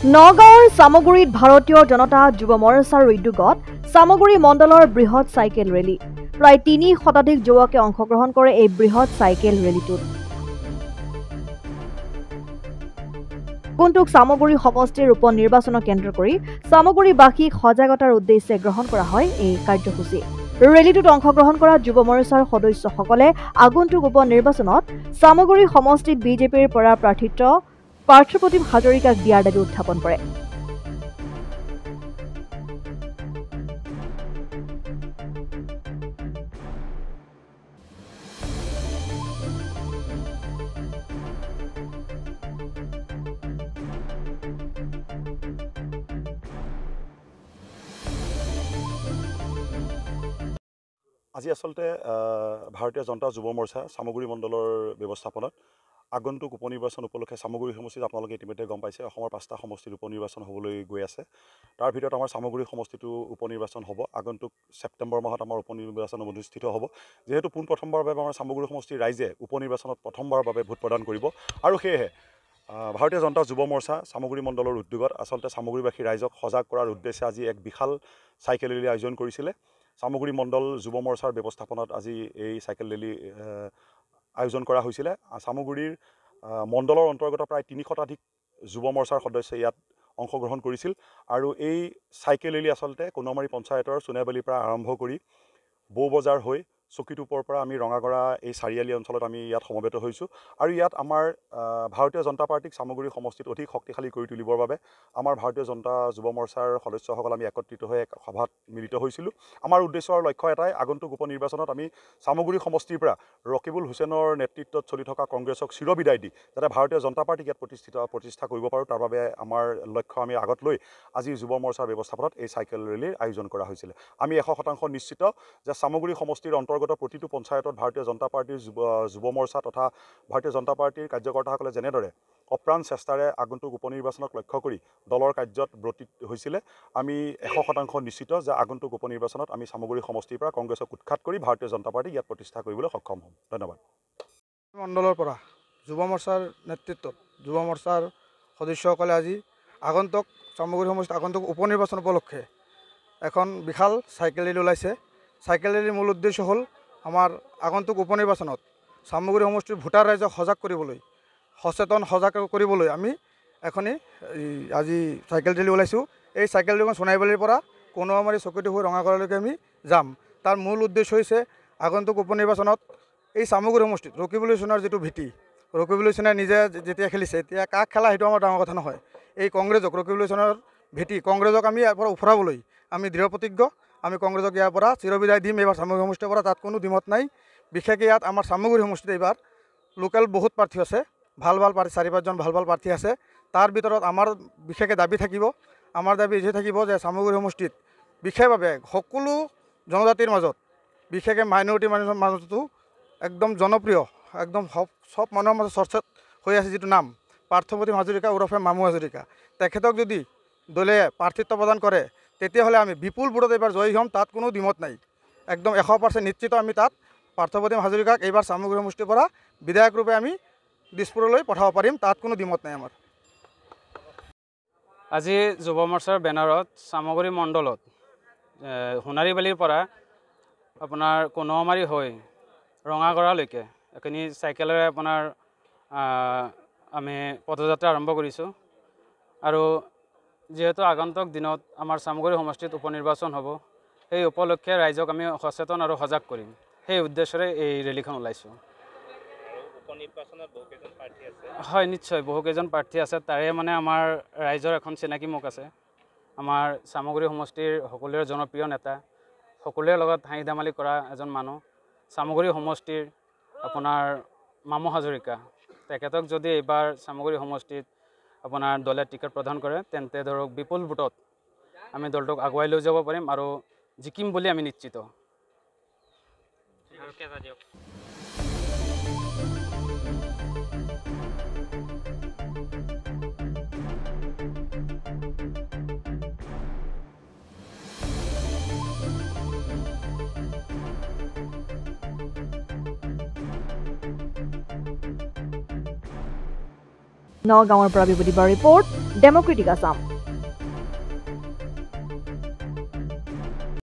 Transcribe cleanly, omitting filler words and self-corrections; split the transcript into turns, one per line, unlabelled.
নগাঁৱৰ চামগুৰিত ভাৰতীয় জনতা যুৱ মৰ্চাৰ উদ্যোগত চামগুৰি মণ্ডলৰ বৃহৎ চাইকেল ৰেলী। প্ৰায় ৩ শতাধিক যুৱকে অংশগ্ৰহণ কৰে এই বৃহৎ চাইকেল ৰেলীটোত। কোনটোক চামগুৰি সমষ্টিৰ উপ নিৰ্বাচনক কেন্দ্ৰ কৰি চামগুৰিবাসীক সজাগতাৰ উদ্দেশ্যে গ্ৰহণ কৰা হয় এই কাৰ্যসূচী। ৰেলীটোত অংশগ্ৰহণ কৰা যুৱ মৰ্চাৰ সদস্যসকলে আগন্তুক উপ নিৰ্বাচনত চামগুৰি সমষ্টিত বিজেপিৰ পৰা প্ৰাৰ্থিত্ব পাৰ্থপ্ৰতিম হাজৰিকাক দিয়াৰ দাবী উত্থাপন কৰে।
আজি আসলতে ভাৰতীয় জনতা যুৱ মৰ্চা চামগুৰি মণ্ডলৰ ব্যৱস্থাপনাত আগন্তুক উপ নিৰ্বাচন উপলক্ষে চামগুৰি সমষ্টিত আপোনালোকে ইতিমধ্যে গম পাইছে অসমৰ 5টা সমষ্টিৰ উপ নিৰ্বাচন হ'বলৈ গৈ আছে। তাৰ ভিতৰত আমাৰ চামগুৰি সমষ্টিটো উপ নিৰ্বাচন হ'ব। আগন্তুক ছেপ্টেম্বৰ মাহত আমাৰ উপ নিৰ্বাচন অনুষ্ঠিত হ'ব। যেহেতু পোনপ্ৰথমবাৰৰ বাবে আমাৰ চামগুৰি সমষ্টিৰ ৰাইজে উপ নিৰ্বাচনত প্ৰথমবাৰৰ বাবে ভোট প্ৰদান কৰিব আৰু সেয়েহে ভাৰতীয় জনতা যুৱ মৰ্চা চামগুৰি মণ্ডলৰ উদ্যোগত আচলতে চামগুৰিবাসী ৰাইজক সজাগ কৰাৰ উদ্দেশ্যে আজি এক বিশাল চাইকেল ৰেলী আয়োজন কৰিছিলে। চামগুৰি মণ্ডল যুৱ মৰ্চাৰ ব্যৱস্থাপনাত আজি এই চাইকেল ৰেলী আয়োজন কৰা হৈছিলে। চামগুৰিৰ মণ্ডলৰ অন্তৰ্গত প্ৰায় ৩ শতাধিক যুৱ মৰ্চাৰ সদস্যই ইয়াত অংশগ্ৰহণ কৰিছিল আৰু এই চাইকেল ৰেলী আচলতে কোনমাৰী পঞ্চায়তৰ চুনেবালিৰ পৰা আৰম্ভ কৰি বৌবজাৰ হৈ চকীটোপৰ পৰা আমি ৰঙাগড়া এই চাৰিআলি অঞ্চলত আমি ইয়াত সমবেত হৈছোঁ আৰু ইয়াত আমাৰ ভাৰতীয় জনতা পাৰ্টিক চামগুৰি সমষ্টিত অধিক শক্তিশালী কৰি তুলিবৰ বাবে আমাৰ ভাৰতীয় জনতা যুৱ মৰ্চাৰ সদস্যসকল আমি একত্ৰিত হৈ এক সভাত মিলিত হৈছিলোঁ। আমাৰ উদ্দেশ্য আৰু লক্ষ্য এটাই, আগন্তুক উপ নিৰ্বাচনত আমি চামগুৰি সমষ্টিৰ পৰা ৰকিবুল হুছেইনৰ নেতৃত্বত চলি থকা কংগ্ৰেছক চিৰবিদায় দি যাতে ভাৰতীয় জনতা পাৰ্টিক ইয়াত প্ৰতিষ্ঠা কৰিব পাৰোঁ, তাৰ বাবে আমাৰ লক্ষ্য আমি আগত লৈ আজি যুৱ মৰ্চাৰ ব্যৱস্থাপনাত এই চাইকেল ৰেলীৰ আয়োজন কৰা হৈছিলে। আমি 100% নিশ্চিত যে চামগুৰি সমষ্টিৰ অন্তৰ্গত প্ৰতিটো পঞ্চায়তত ভাৰতীয় জনতা পাৰ্টিৰ যুৱ মৰ্চা তথা ভাৰতীয় জনতা পাৰ্টিৰ কাৰ্যকৰ্তাসকলে যেনেদৰে অপ্ৰাণ চেষ্টাৰে আগন্তুক উপ নিৰ্বাচনক লক্ষ্য কৰি দলৰ কাৰ্যত ব্ৰতী হৈছিলে, আমি 100% নিশ্চিত যে আগন্তুক উপ নিৰ্বাচনত আমি চামগুৰি সমষ্টিৰ পৰা কংগ্ৰেছক উৎখাত কৰি ভাৰতীয় জনতা পাৰ্টিক ইয়াত প্ৰতিষ্ঠা কৰিবলৈ সক্ষম হ'ম। ধন্যবাদ।
মণ্ডলৰ পৰা যুৱ মৰ্চাৰ নেতৃত্বত যুৱ মৰ্চাৰ সদস্যসকলে আজি আগন্তুক চামগুৰি সমষ্টিত আগন্তুক উপ নিৰ্বাচন উপলক্ষে এখন বিশাল চাইকেল ৰেলী ওলাইছে। চাইকেল ৰেলীৰ মূল উদ্দেশ্য হ'ল আমাৰ আগন্তুক উপ নিৰ্বাচনত চামগুৰি সমষ্টিৰ ভোটাৰ ৰাইজক সজাগ কৰিবলৈ আমি এখনি আজি চাইকেল ৰেলী ওলাইছোঁ। এই চাইকেল ৰেলীখন সোণাইবালিৰ পৰা কোনোৱামাৰী চকীটো হৈ ৰঙাগড়লৈকে আমি যাম। তাৰ মূল উদ্দেশ্য হৈছে আগন্তুক উপ নিৰ্বাচনত এই চামগুৰি সমষ্টিত ৰকিবুল হুছেইনৰ যিটো ভেটি, ৰকিবুল হুছেইনে নিজে যেতিয়া খেলিছে, এতিয়া কাক খেলা সেইটো আমাৰ ডাঙৰ কথা নহয়। এই কংগ্ৰেছক, ৰকিবুল হুছেইনৰ ভেটি কংগ্ৰেছক আমি ইয়াৰ পৰা উফৰাবলৈ আমি দৃঢ় প্ৰতিজ্ঞ। আমি কংগ্ৰেছক ইয়াৰ পৰা চিৰবিদায় দিম এইবাৰ চামগুৰি সমষ্টিৰ পৰা, তাত কোনো দ্বিমত নাই। বিশেষকৈ ইয়াত আমাৰ চামগুৰি সমষ্টিত এইবাৰ লোকেল বহুত প্ৰাৰ্থী আছে, ভাল প্ৰাৰ্থী 4-5জন ভাল প্ৰাৰ্থী আছে। তাৰ ভিতৰত আমাৰ বিশেষকৈ দাবী থাকিব, আমাৰ দাবী এই থাকিব যে চামগুৰি সমষ্টিত বিশেষভাৱে সকলো জনজাতিৰ মাজত, বিশেষকৈ মাইনৰিটি মানুহৰ মাজতো একদম জনপ্ৰিয়, একদম সব মানুহৰ মাজত চৰ্চাত হৈ আছে যিটো নাম পাৰ্থপ্ৰতিম হাজৰিকা ওৰফে মামু হাজৰিকা। তেখেতক যদি দলে প্ৰাৰ্থিত্ব প্ৰদান কৰে তেতিয়াহ'লে আমি বিপুল ভোটত এইবাৰ জয়ী হ'ম, তাত কোনো দ্বিমত নাই। একদম 100% নিশ্চিত আমি তাত পাৰ্থপ্ৰতিম হাজৰিকাক এইবাৰ চামগুৰি সমষ্টিৰ পৰা বিধায়ক ৰূপে আমি দিছপুৰলৈ পঠাব পাৰিম, তাত কোনো দ্বিমত নাই আমাৰ।
আজি যুৱ মৰ্চাৰ বেনাৰত চামগুৰি মণ্ডলত সোণাৰীবালিৰ পৰা আপোনাৰ কোনোৱামাৰী হৈ ৰঙাগড়ালৈকে এইখিনি চাইকেলেৰে আপোনাৰ আমি পদযাত্ৰা আৰম্ভ কৰিছোঁ। আৰু যিহেতু আগন্তুক দিনত আমাৰ চামগুৰি সমষ্টিত উপ নিৰ্বাচন হ'ব, সেই উপলক্ষে ৰাইজক আমি সচেতন আৰু সজাগ কৰিম, সেই উদ্দেশ্যৰে এই ৰেলীখন ওলাইছোঁ। হয়, নিশ্চয় বহুকেইজন প্ৰাৰ্থী আছে। তাৰে মানে আমাৰ ৰাইজৰ এখন চিনাকি মুখ আছে। আমাৰ চামগুৰি সমষ্টিৰ সকলোৰে জনপ্ৰিয় নেতা, সকলোৰে লগত হাঁহি ধেমালি কৰা এজন মানুহ, চামগুৰি সমষ্টিৰ আপোনাৰ মামু হাজৰিকা। তেখেতক যদি এইবাৰ চামগুৰি সমষ্টিত আপোনাৰ দলে টিকেট প্ৰদান কৰে তেন্তে ধৰক বিপুল ভোটত আমি দলটোক আগুৱাই লৈ যাব পাৰিম আৰু জিকিম বুলি আমি নিশ্চিত।
নগাঁৱৰ পৰা বিবুধিবাৰ ৰিপৰ্ট। ডেমক্ৰেটিক আছাম।